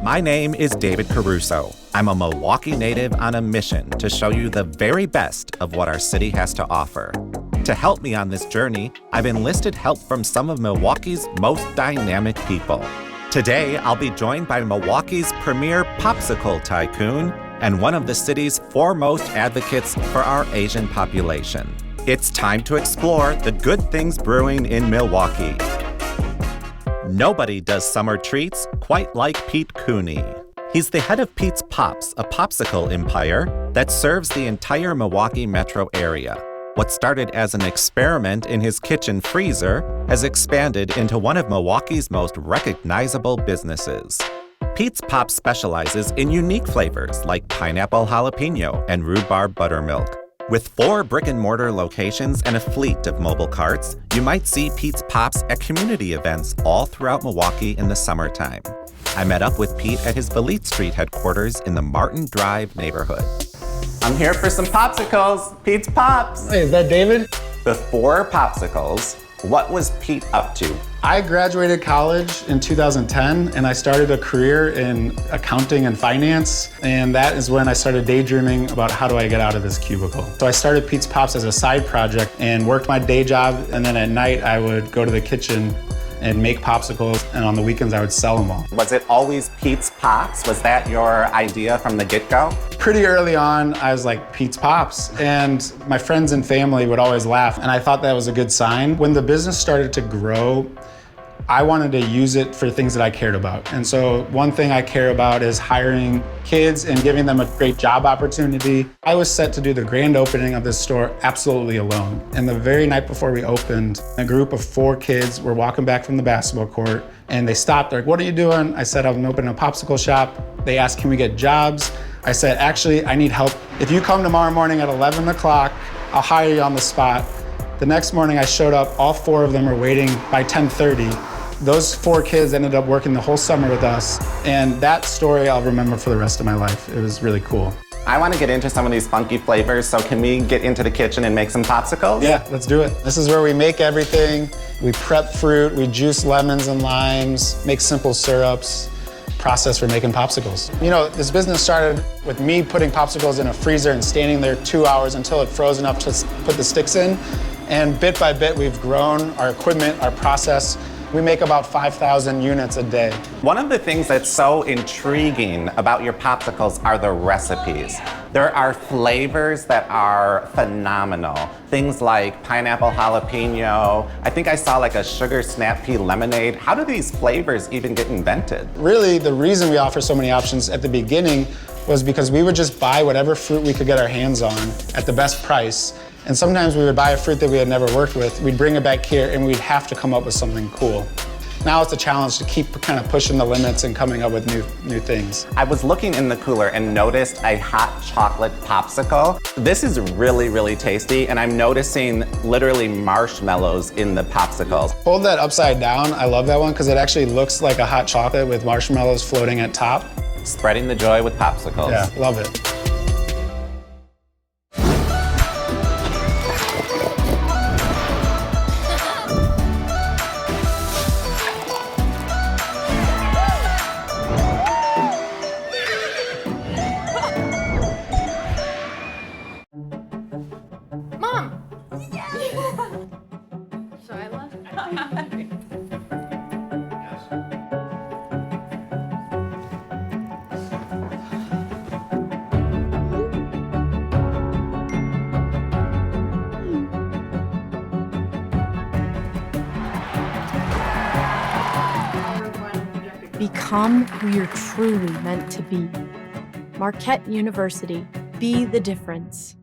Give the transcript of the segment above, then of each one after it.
My name is David Caruso. I'm a Milwaukee native on a mission to show you the very best of what our city has to offer. To help me on this journey, I've enlisted help from some of Milwaukee's most dynamic people. Today, I'll be joined by Milwaukee's premier popsicle tycoon and one of the city's foremost advocates for our Asian population. It's time to explore the Good Things Brewing in Milwaukee. Nobody does summer treats quite like Pete Cooney. He's the head of Pete's Pops, a popsicle empire that serves the entire Milwaukee metro area. What started as an experiment in his kitchen freezer has expanded into one of Milwaukee's most recognizable businesses. Pete's Pops specializes in unique flavors like pineapple jalapeno and rhubarb buttermilk. With 4 brick-and-mortar locations and a fleet of mobile carts, you might see Pete's Pops at community events all throughout Milwaukee in the summertime. I met up with Pete at his Valete Street headquarters in the Martin Drive neighborhood. I'm here for some popsicles, Pete's Pops. Hey, is that David? Before popsicles, what was Pete up to? I graduated college in 2010 and I started a career in accounting and finance. And that is when I started daydreaming about how do I get out of this cubicle. So I started Pete's Pops as a side project and worked my day job. And then at night I would go to the kitchen and make popsicles, and on the weekends I would sell them all. Was it always Pete's Pops? Was that your idea from the get-go? Pretty early on, I was like, Pete's Pops. And my friends and family would always laugh, and I thought that was a good sign. When the business started to grow, I wanted to use it for things that I cared about. And so one thing I care about is hiring kids and giving them a great job opportunity. I was set to do the grand opening of this store absolutely alone. And the very night before we opened, a group of 4 kids were walking back from the basketball court and they stopped. They're like, what are you doing? I said, I'm opening a popsicle shop. They asked, can we get jobs? I said, actually, I need help. If you come tomorrow morning at 11 o'clock, I'll hire you on the spot. The next morning I showed up, all 4 of them were waiting by 10:30. Those 4 kids ended up working the whole summer with us, and that story I'll remember for the rest of my life. It was really cool. I want to get into some of these funky flavors, so can we get into the kitchen and make some popsicles? Yeah, let's do it. This is where we make everything. We prep fruit, we juice lemons and limes, make simple syrups, process for making popsicles. You know, this business started with me putting popsicles in a freezer and standing there 2 hours until it froze enough to put the sticks in. And bit by bit, we've grown our equipment, our process. We make about 5,000 units a day. One of the things that's so intriguing about your popsicles are the recipes. There are flavors that are phenomenal. Things like pineapple jalapeno. I think I saw like a sugar snap pea lemonade. How do these flavors even get invented? Really, the reason we offer so many options at the beginning was because we would just buy whatever fruit we could get our hands on at the best price. And sometimes we would buy a fruit that we had never worked with, we'd bring it back here and we'd have to come up with something cool. Now it's a challenge to keep kind of pushing the limits and coming up with new things. I was looking in the cooler and noticed a hot chocolate popsicle. This is really, really tasty, and I'm noticing literally marshmallows in the popsicles. Hold that upside down. I love that one because it actually looks like a hot chocolate with marshmallows floating at top. Spreading the joy with popsicles. Yeah, love it. Become who you're truly meant to be. Marquette University. Be the difference.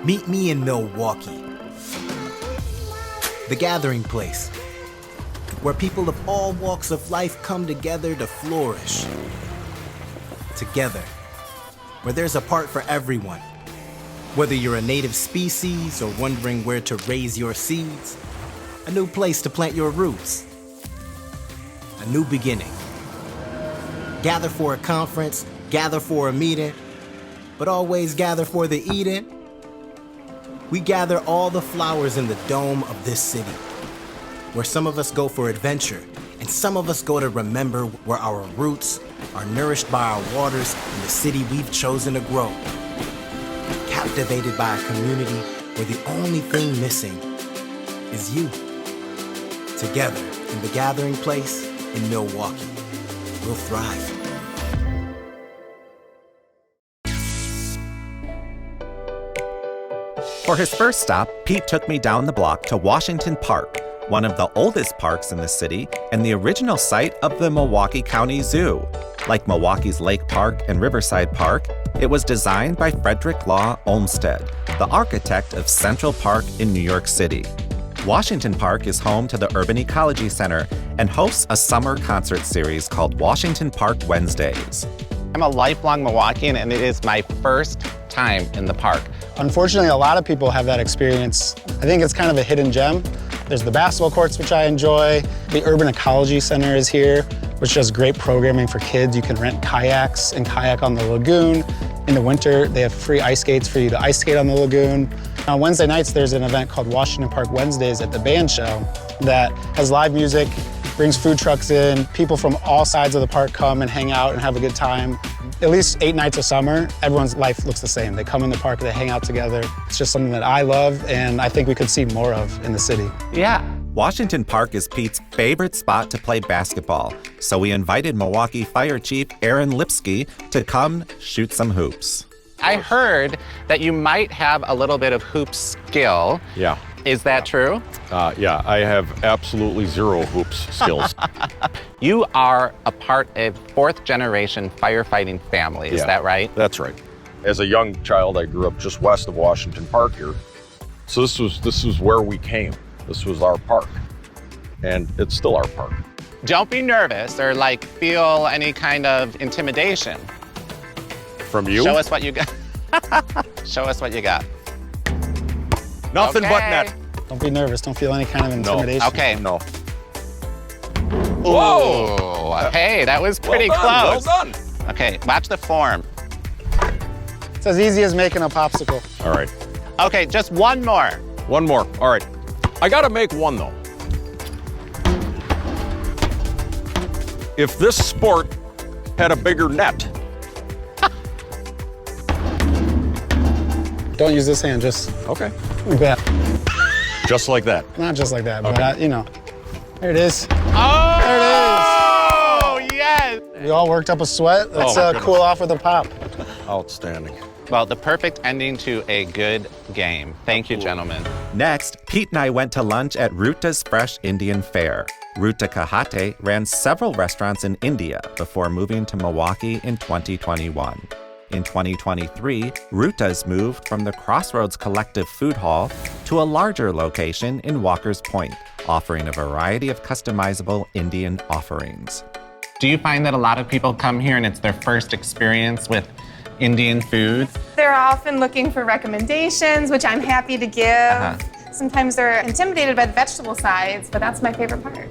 Meet me in Milwaukee, the gathering place, where people of all walks of life come together to flourish. Together, where there's a park for everyone. Whether you're a native species or wondering where to raise your seeds, a new place to plant your roots, a new beginning. Gather for a conference, gather for a meeting, but always gather for the eating. We gather all the flowers in the dome of this city, where some of us go for adventure, and some of us go to remember where our roots are nourished by our waters in the city we've chosen to grow. Captivated by a community where the only thing missing is you. Together, in the gathering place in Milwaukee, we'll thrive. For his first stop, Pete took me down the block to Washington Park, one of the oldest parks in the city and the original site of the Milwaukee County Zoo. Like Milwaukee's Lake Park and Riverside Park, it was designed by Frederick Law Olmsted, the architect of Central Park in New York City. Washington Park is home to the Urban Ecology Center and hosts a summer concert series called Washington Park Wednesdays. I'm a lifelong Milwaukeean, and it is my first time in the park. Unfortunately, a lot of people have that experience. I think it's kind of a hidden gem. There's the basketball courts, which I enjoy. The Urban Ecology Center is here, which does great programming for kids. You can rent kayaks and kayak on the lagoon. In the winter, they have free ice skates for you to ice skate on the lagoon. On Wednesday nights, there's an event called Washington Park Wednesdays at the band show that has live music, brings food trucks in. People from all sides of the park come and hang out and have a good time. At least 8 nights of summer, everyone's life looks the same. They come in the park, they hang out together. It's just something that I love, and I think we could see more of in the city. Yeah. Washington Park is Pete's favorite spot to play basketball, so we invited Milwaukee Fire Chief Aaron Lipsky to come shoot some hoops. I heard that you might have a little bit of hoop skill. Yeah. Is that true? Yeah, I have absolutely zero hoops skills. You are a part of 4th generation firefighting family, is that right? That's right. As a young child, I grew up just west of Washington Park here. So this was where we came. This was our park, and it's still our park. Don't be nervous or feel any kind of intimidation. From you? Show us what you got. Show us what you got. Nothing but net. Don't be nervous. Don't feel any kind of intimidation. Okay. No. Whoa! Hey, that was pretty close. Well done. Okay, watch the form. It's as easy as making a popsicle. All right. Okay, just one more. One more. All right. I gotta make one though. If this sport had a bigger net. Don't use this hand, just Okay. like that. Just like that. Not just like that, Okay. but there it is. Oh! There Oh, yes! We all worked up a sweat. Let's my goodness. cool off with a pop. Outstanding. Well, the perfect ending to a good game. Thank you, gentlemen. Next, Pete and I went to lunch at Ruta's Fresh Indian Fare. Ruta Kahate ran several restaurants in India before moving to Milwaukee in 2021. In 2023, Ruta's moved from the Crossroads Collective Food Hall to a larger location in Walker's Point, offering a variety of customizable Indian offerings. Do you find that a lot of people come here and it's their first experience with Indian food? They're often looking for recommendations, which I'm happy to give. Sometimes they're intimidated by the vegetable sides, but that's my favorite part.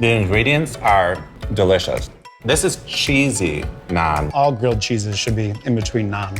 The ingredients are delicious. This is cheesy naan. All grilled cheeses should be in between naan.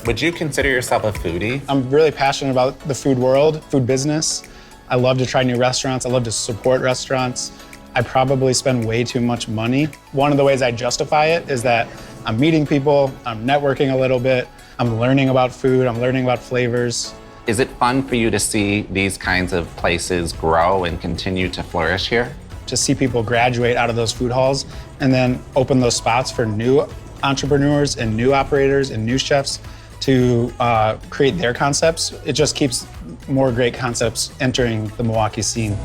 Would you consider yourself a foodie? I'm really passionate about the food world, food business. I love to try new restaurants. I love to support restaurants. I probably spend way too much money. One of the ways I justify it is that I'm meeting people, I'm networking a little bit, I'm learning about food, I'm learning about flavors. Is it fun for you to see these kinds of places grow and continue to flourish here? To see people graduate out of those food halls and then open those spots for new entrepreneurs and new operators and new chefs to create their concepts. It just keeps more great concepts entering the Milwaukee scene.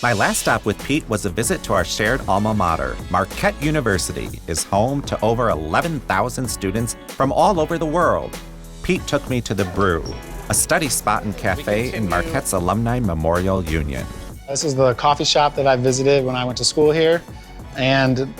My last stop with Pete was a visit to our shared alma mater. Marquette University is home to over 11,000 students from all over the world. Pete took me to the Brew, a study spot and cafe in Marquette's Alumni Memorial Union. This is the coffee shop that I visited when I went to school here. And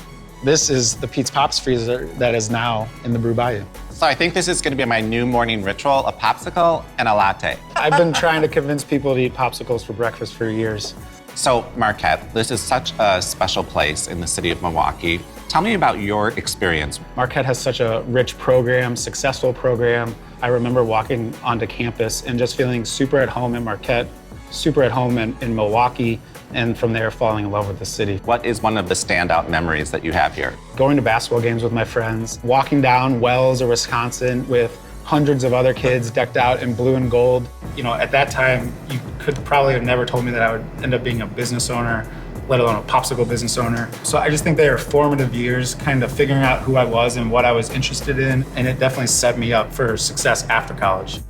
this is the Pete's Pops freezer that is now in the Brew Bayou. So I think this is gonna be my new morning ritual, a popsicle and a latte. I've been trying to convince people to eat popsicles for breakfast for years. So Marquette, this is such a special place in the city of Milwaukee. Tell me about your experience. Marquette has such a rich program, successful program. I remember walking onto campus and just feeling super at home in Marquette, super at home in Milwaukee, and from there falling in love with the city. What is one of the standout memories that you have here? Going to basketball games with my friends, walking down Wells or Wisconsin with hundreds of other kids decked out in blue and gold. You know, at that time, you could probably have never told me that I would end up being a business owner, let alone a popsicle business owner. So I just think they are formative years, kind of figuring out who I was and what I was interested in, and it definitely set me up for success after college.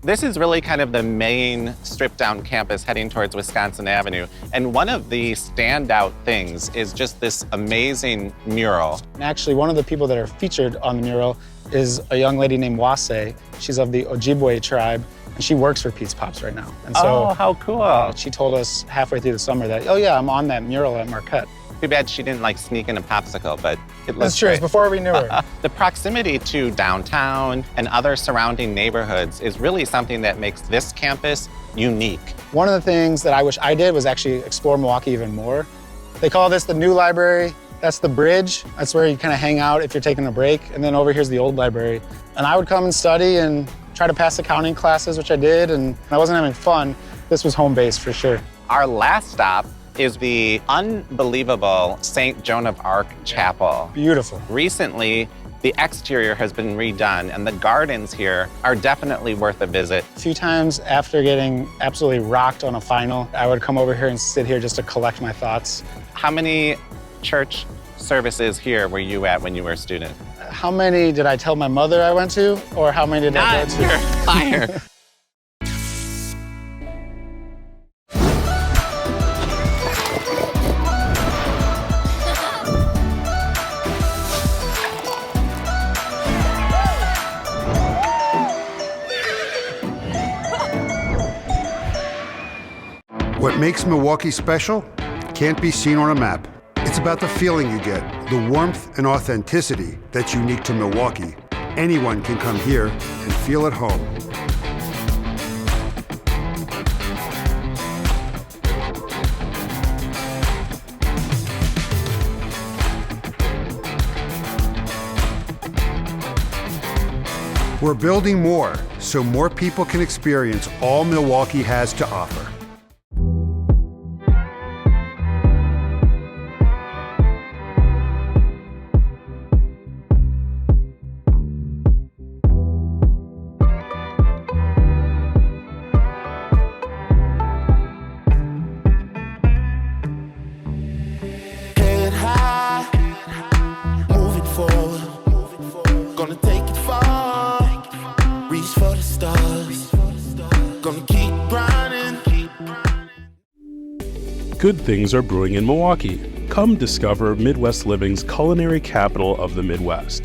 This is really kind of the main stripped-down campus heading towards Wisconsin Avenue. And one of the standout things is just this amazing mural. And actually, one of the people that are featured on the mural is a young lady named Wase. She's of the Ojibwe tribe, and she works for Pete's Pops right now. And so, oh, how cool. She told us halfway through the summer that, oh yeah, I'm on that mural at Marquette. Too bad she didn't like sneak in a popsicle, but it looks That's true, great. it's before we knew her. The proximity to downtown and other surrounding neighborhoods is really something that makes this campus unique. One of the things that I wish I did was actually explore Milwaukee even more. They call this the new library. That's the bridge. That's where you kind of hang out if you're taking a break. And then over here's the old library. And I would come and study and try to pass accounting classes, which I did, and I wasn't having fun. This was home base for sure. Our last stop is the unbelievable St. Joan of Arc Chapel. Beautiful. Recently, the exterior has been redone, and the gardens here are definitely worth a visit. A few times after getting absolutely rocked on a final, I would come over here and sit here just to collect my thoughts. How many church services here were you at when you were a student? How many did I tell my mother I went to, or how many did I go to? You're higher. What makes Milwaukee special can't be seen on a map. It's about the feeling you get, the warmth and authenticity that's unique to Milwaukee. Anyone can come here and feel at home. We're building more so more people can experience all Milwaukee has to offer. Good things are brewing in Milwaukee. Come discover Midwest Living's culinary capital of the Midwest.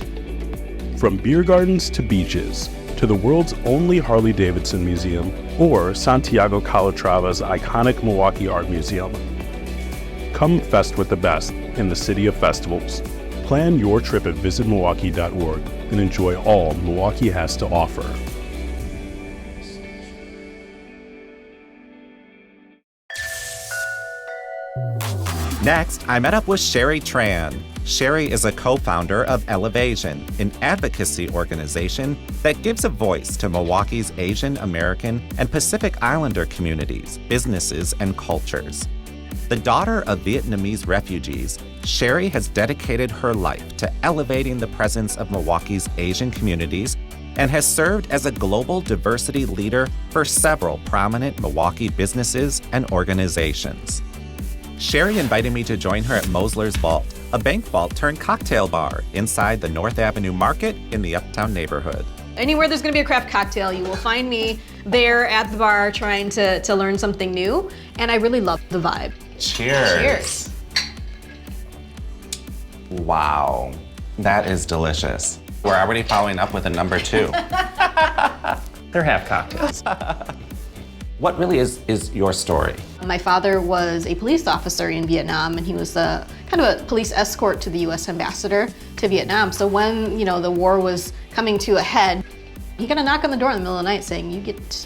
From beer gardens to beaches, to the world's only Harley-Davidson museum, or Santiago Calatrava's iconic Milwaukee Art Museum. Come fest with the best in the city of festivals. Plan your trip at visitmilwaukee.org and enjoy all Milwaukee has to offer. Next, I met up with Shary Tran. Shary is a co-founder of ElevAsian, an advocacy organization that gives a voice to Milwaukee's Asian American and Pacific Islander communities, businesses, and cultures. The daughter of Vietnamese refugees, Shary has dedicated her life to elevating the presence of Milwaukee's Asian communities and has served as a global diversity leader for several prominent Milwaukee businesses and organizations. Shary invited me to join her at Mosler's Vault, a bank vault turned cocktail bar inside the North Avenue Market in the Uptown neighborhood. Anywhere there's gonna be a craft cocktail, you will find me there at the bar trying to learn something new, and I really love the vibe. Cheers. Cheers. Wow, that is delicious. We're already following up with a number 2. They're half cocktails. What really is your story? My father was a police officer in Vietnam, and he was kind of a police escort to the U.S. ambassador to Vietnam. So when, the war was coming to a head, he got a knock on the door in the middle of the night saying, you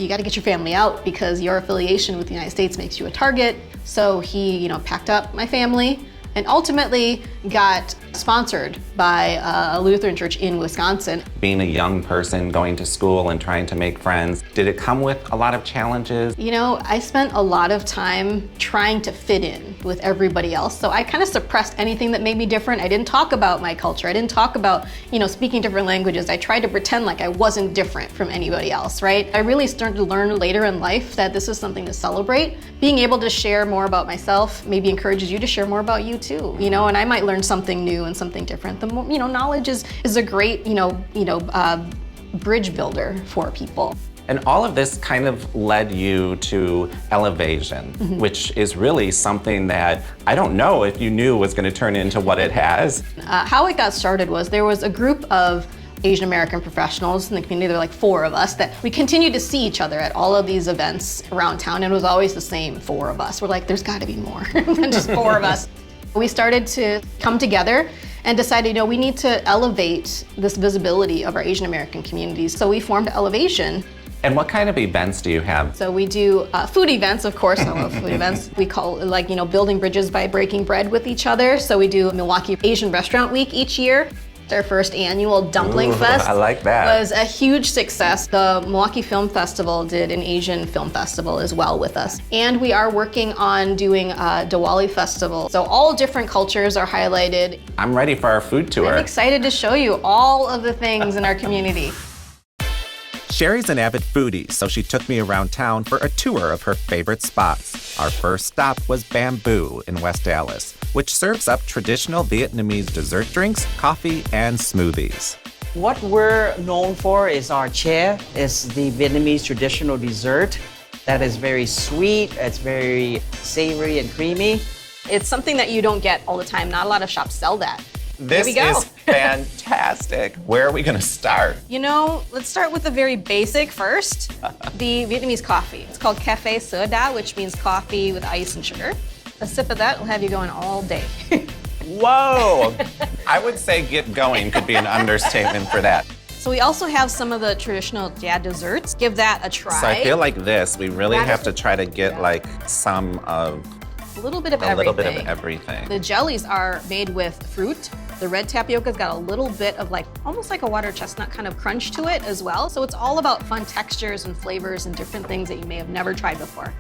got to get your family out because your affiliation with the United States makes you a target. So he, packed up my family and ultimately got sponsored by a Lutheran church in Wisconsin. Being a young person going to school and trying to make friends, did it come with a lot of challenges? I spent a lot of time trying to fit in with everybody else. So I kind of suppressed anything that made me different. I didn't talk about my culture. I didn't talk about, speaking different languages. I tried to pretend like I wasn't different from anybody else, right? I really started to learn later in life that this is something to celebrate. Being able to share more about myself maybe encourages you to share more about you too, and I might learn something new and something different. The more, knowledge is a great, bridge builder for people. And all of this kind of led you to ElevAsian, which is really something that I don't know if you knew was going to turn into what it has. How it got started was there was a group of Asian American professionals in the community. There were like 4 of us that we continued to see each other at all of these events around town, and it was always the same 4 of us. We're like, there's got to be more than just 4 of us. We started to come together and decided, we need to elevate this visibility of our Asian American communities. So we formed ElevAsian. And what kind of events do you have? So we do food events, of course. I love food events. We call it building bridges by breaking bread with each other. So we do Milwaukee Asian Restaurant Week each year. Our first annual Dumpling Fest. I like that. Was a huge success. The Milwaukee Film Festival did an Asian film festival as well with us. And we are working on doing a Diwali festival. So all different cultures are highlighted. I'm ready for our food tour. I'm excited to show you all of the things in our community. Shary's an avid foodie, so she took me around town for a tour of her favorite spots. Our first stop was Bambu in West Dallas, which serves up traditional Vietnamese dessert drinks, coffee, and smoothies. What we're known for is our chè. It's the Vietnamese traditional dessert that is very sweet, it's very savory and creamy. It's something that you don't get all the time. Not a lot of shops sell that. This is fantastic. Where are we going to start? Let's start with the very basic first. The Vietnamese coffee. It's called Café Sữa Đá, which means coffee with ice and sugar. A sip of that will have you going all day. Whoa! I would say get going could be an understatement for that. So we also have some of the traditional jia desserts. Give that a try. So I feel like we really have to try to get like some of a little bit of everything. The jellies are made with fruit. The red tapioca's got a little bit of almost like a water chestnut kind of crunch to it as well. So it's all about fun textures and flavors and different things that you may have never tried before.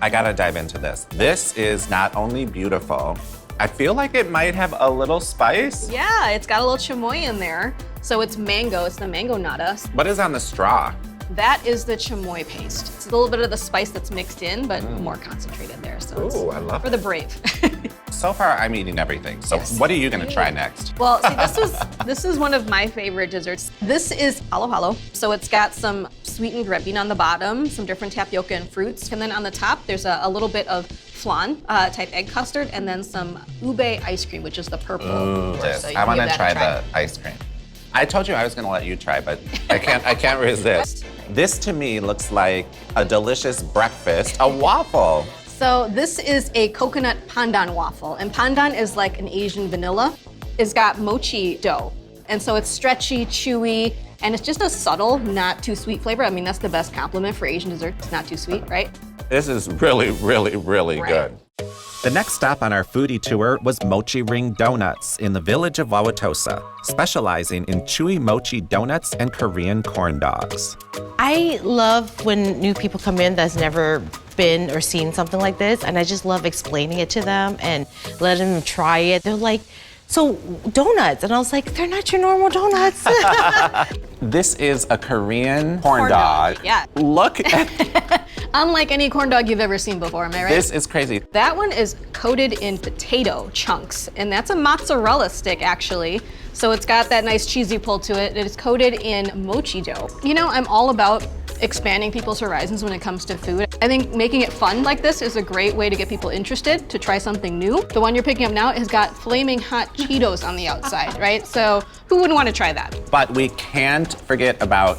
I gotta dive into this. This is not only beautiful, I feel like it might have a little spice. Yeah, it's got a little chamoy in there. So it's mango, it's the mango nata. What is on the straw? That is the chamoy paste. It's a little bit of the spice that's mixed in, but more concentrated there. So ooh, I love for the brave. So far, I'm eating everything. So what are you gonna try next? Well, see, this is one of my favorite desserts. This is halo. So it's got some sweetened red bean on the bottom, some different tapioca and fruits, and then on the top, there's a little bit of flan type egg custard, and then some ube ice cream, which is the purple. Ooh, so I want to try the ice cream. I told you I was going to let you try, but I can't resist. This to me looks like a delicious breakfast, a waffle. So this is a coconut pandan waffle, and pandan is like an Asian vanilla. It's got mochi dough, and so it's stretchy, chewy, and it's just a subtle, not too sweet flavor. I mean, that's the best compliment for Asian dessert. It's not too sweet, right? This is really, really, really good. The next stop on our foodie tour was MochiRing Donuts in the village of Wauwatosa, specializing in chewy mochi donuts and Korean corn dogs. I love when new people come in that's never been or seen something like this, and I just love explaining it to them and letting them try it. They're like, so donuts, and I was like, they're not your normal donuts. This is a Korean corn dog. Yeah. Look at unlike any corn dog you've ever seen before, am I right? This is crazy. That one is coated in potato chunks, and that's a mozzarella stick, actually. So it's got that nice cheesy pull to it. It is coated in mochi dough. I'm all about expanding people's horizons when it comes to food. I think making it fun like this is a great way to get people interested, to try something new. The one you're picking up now has got flaming hot Cheetos on the outside, right? So who wouldn't want to try that? But we can't forget about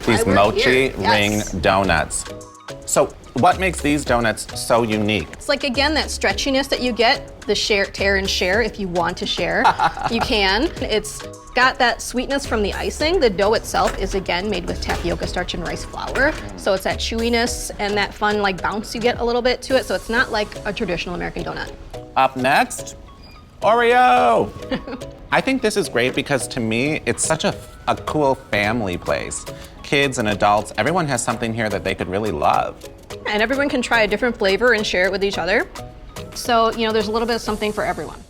these MochiRing donuts. So What makes these donuts so unique? It's like, again, that stretchiness that you get, the tear and share. If you want to share, you can. It's got that sweetness from the icing. The dough itself is, again, made with tapioca starch and rice flour. So it's that chewiness and that fun like bounce you get a little bit to it. So it's not like a traditional American donut. Up next, Oreo. I think this is great because to me, it's such a cool family place. Kids and adults, everyone has something here that they could really love. And everyone can try a different flavor and share it with each other. So, there's a little bit of something for everyone.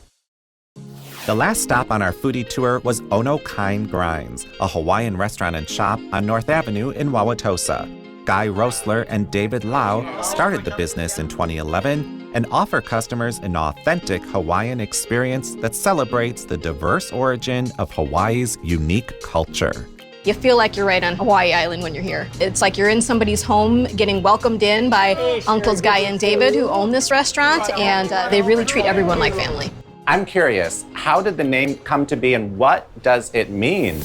The last stop on our foodie tour was Ono Kine Grindz, a Hawaiian restaurant and shop on North Avenue in Wauwatosa. Guy Rosler and David Lau started the business in 2011 and offer customers an authentic Hawaiian experience that celebrates the diverse origin of Hawaii's unique culture. You feel like you're right on Hawaii Island when you're here. It's like you're in somebody's home getting welcomed in by Uncles Guy and David who own this restaurant, and they really treat everyone like family. I'm curious, how did the name come to be and what does it mean?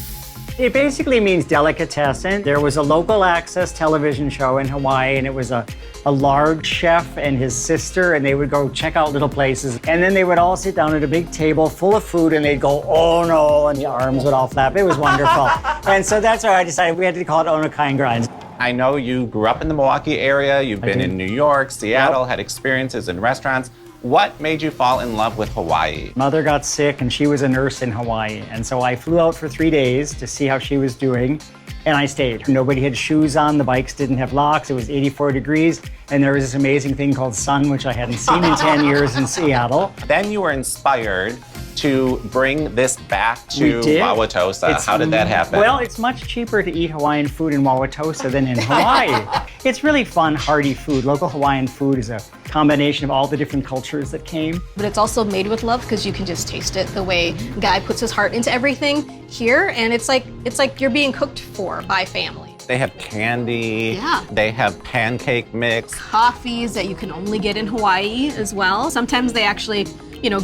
It basically means delicatessen. There was a local access television show in Hawaii, and it was a large chef and his sister, and they would go check out little places. And then they would all sit down at a big table full of food, and they'd go, "Oh no," and the arms would all flap. It was wonderful. And so that's why I decided we had to call it Ono Kine Grindz. I know you grew up in the Milwaukee area, you've been in New York, Seattle, had experiences in restaurants. What made you fall in love with Hawaii? Mother got sick and she was a nurse in Hawaii. And so I flew out for 3 days to see how she was doing. And I stayed. Nobody had shoes on, the bikes didn't have locks, it was 84 degrees. And there was this amazing thing called sun, which I hadn't seen in 10 years in Seattle. Then you were inspired to bring this back to Wauwatosa. How did that happen? Well, it's much cheaper to eat Hawaiian food in Wauwatosa than in Hawaii. It's really fun, hearty food. Local Hawaiian food is a combination of all the different cultures that came. But it's also made with love because you can just taste it the way Guy puts his heart into everything here, and it's like you're being cooked for by family. They have candy, yeah. They have pancake mix. Coffees that you can only get in Hawaii as well. Sometimes they actually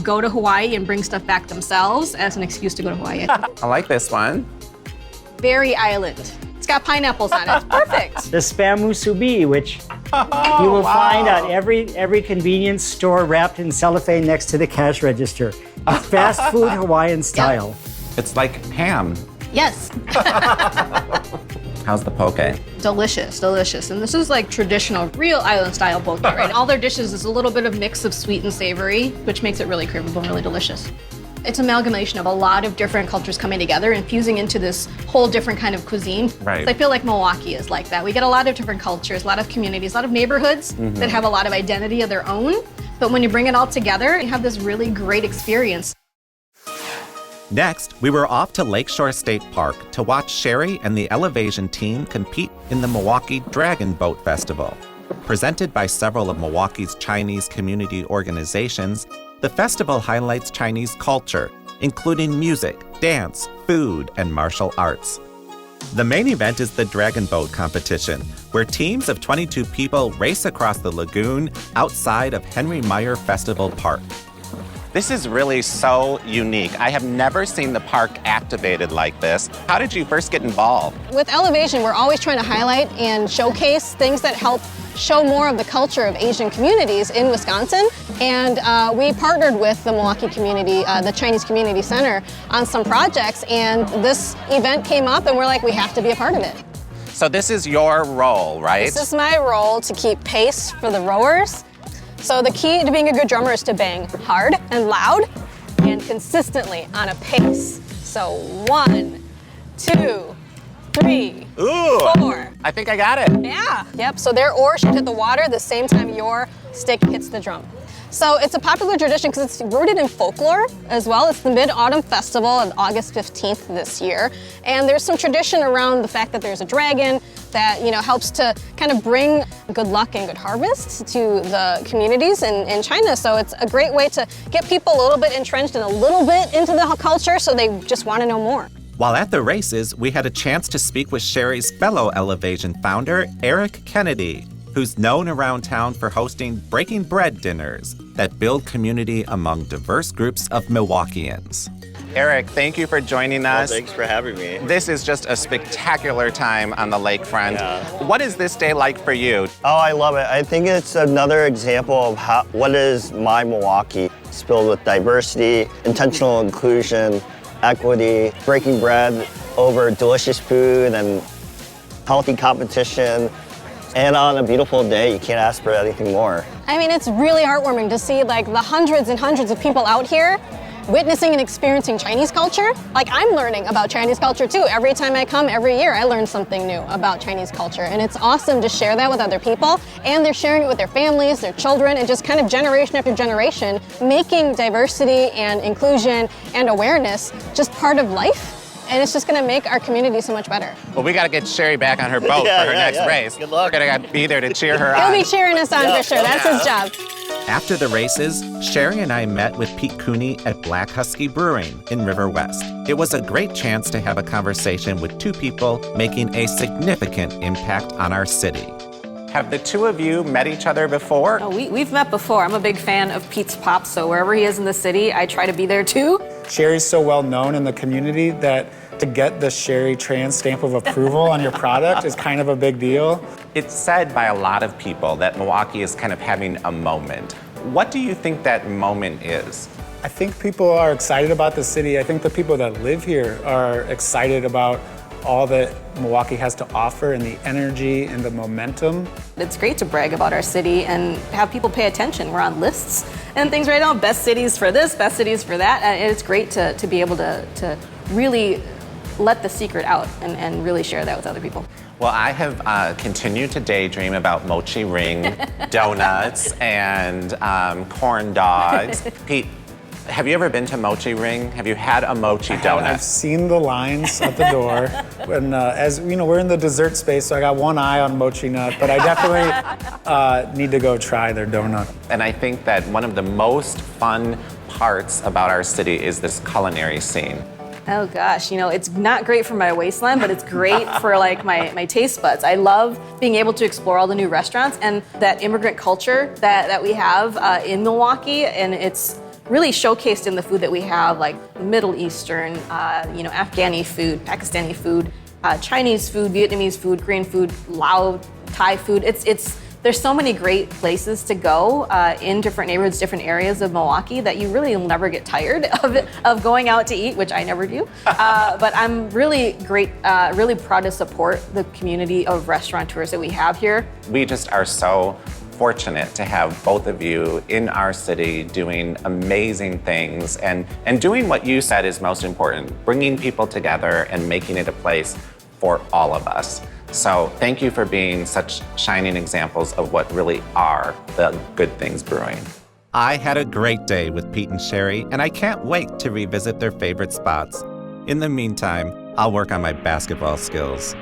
go to Hawaii and bring stuff back themselves as an excuse to go to Hawaii. I like this one. Very island. It's got pineapples on it. It's perfect. The spam musubi, which you will find at every convenience store wrapped in cellophane next to the cash register. It's fast food Hawaiian style. Yep. It's like ham. Yes. How's the poke? Delicious, delicious. And this is like traditional, real island style poke, right? All their dishes is a little bit of mix of sweet and savory, which makes it really craveable and really delicious. It's an amalgamation of a lot of different cultures coming together and fusing into this whole different kind of cuisine. Right. So I feel like Milwaukee is like that. We get a lot of different cultures, a lot of communities, a lot of neighborhoods that have a lot of identity of their own. But when you bring it all together, you have this really great experience. Next, we were off to Lakeshore State Park to watch Shary and the ElevAsian team compete in the Milwaukee Dragon Boat Festival. Presented by several of Milwaukee's Chinese community organizations, the festival highlights Chinese culture, including music, dance, food, and martial arts. The main event is the Dragon Boat competition, where teams of 22 people race across the lagoon outside of Henry Meyer Festival Park. This is really so unique. I have never seen the park activated like this. How did you first get involved? With ElevAsian, we're always trying to highlight and showcase things that help show more of the culture of Asian communities in Wisconsin. And we partnered with the Milwaukee community, the Chinese Community Center, on some projects. And this event came up and we're like, we have to be a part of it. So this is your role, right? This is my role to keep pace for the rowers. So the key to being a good drummer is to bang hard and loud and consistently on a pace. So 1, 2, 3, 4. I think I got it. Yeah. Yep. So their oar should hit the water the same time your stick hits the drum. So it's a popular tradition because it's rooted in folklore as well. It's the Mid-Autumn Festival on August 15th this year. And there's some tradition around the fact that there's a dragon that, helps to kind of bring good luck and good harvest to the communities in China. So it's a great way to get people a little bit entrenched and a little bit into the culture so they just want to know more. While at the races, we had a chance to speak with Shary's fellow ElevAsian founder, Eric Kennedy, who's known around town for hosting breaking bread dinners that build community among diverse groups of Milwaukeeans. Eric, thank you for joining us. Well, thanks for having me. This is just a spectacular time on the lakefront. Yeah. What is this day like for you? Oh, I love it. I think it's another example of what is my Milwaukee. It's filled with diversity, intentional inclusion, equity, breaking bread over delicious food and healthy competition. And on a beautiful day, you can't ask for anything more. I mean, it's really heartwarming to see like the hundreds and hundreds of people out here witnessing and experiencing Chinese culture. Like, I'm learning about Chinese culture too. Every time I come, every year, I learn something new about Chinese culture. And it's awesome to share that with other people. And they're sharing it with their families, their children, and just kind of generation after generation, making diversity and inclusion and awareness just part of life. And it's just gonna make our community so much better. Well, we gotta get Shary back on her boat for her next race. Good luck. We're gonna be there to cheer her on. He'll be cheering us on for sure. That's his job. After the races, Shary and I met with Pete Cooney at Black Husky Brewing in River West. It was a great chance to have a conversation with two people making a significant impact on our city. Have the two of you met each other before? Oh, we've met before. I'm a big fan of Pete's Pops, so wherever he is in the city, I try to be there too. Shary's so well known in the community that to get the Shary Tran stamp of approval on your product is kind of a big deal. It's said by a lot of people that Milwaukee is kind of having a moment. What do you think that moment is? I think people are excited about the city. I think the people that live here are excited about all that Milwaukee has to offer and the energy and the momentum. It's great to brag about our city and have people pay attention. We're on lists and things right now, best cities for this, best cities for that. And it's great to be able to really let the secret out and really share that with other people. Well, I have continued to daydream about MochiRing donuts and corn dogs. Pete, have you ever been to MochiRing? Have you had a mochi donut? I've seen the lines at the door. And as you know, we're in the dessert space, so I got one eye on Mochi Nut, but I definitely need to go try their donut. And I think that one of the most fun parts about our city is this culinary scene. Oh gosh, you know, it's not great for my waistline, but it's great for like my taste buds. I love being able to explore all the new restaurants and that immigrant culture that we have in Milwaukee, and it's really showcased in the food that we have, like Middle Eastern, Afghani food, Pakistani food, Chinese food, Vietnamese food, Korean food, Lao, Thai food. There's so many great places to go in different neighborhoods, different areas of Milwaukee that you really will never get tired of going out to eat, which I never do. But I'm really really proud to support the community of restaurateurs that we have here. We just are so fortunate to have both of you in our city doing amazing things and doing what you said is most important, bringing people together and making it a place for all of us. So thank you for being such shining examples of what really are the Good Things Brewing. I had a great day with Pete and Shary, and I can't wait to revisit their favorite spots. In the meantime, I'll work on my basketball skills.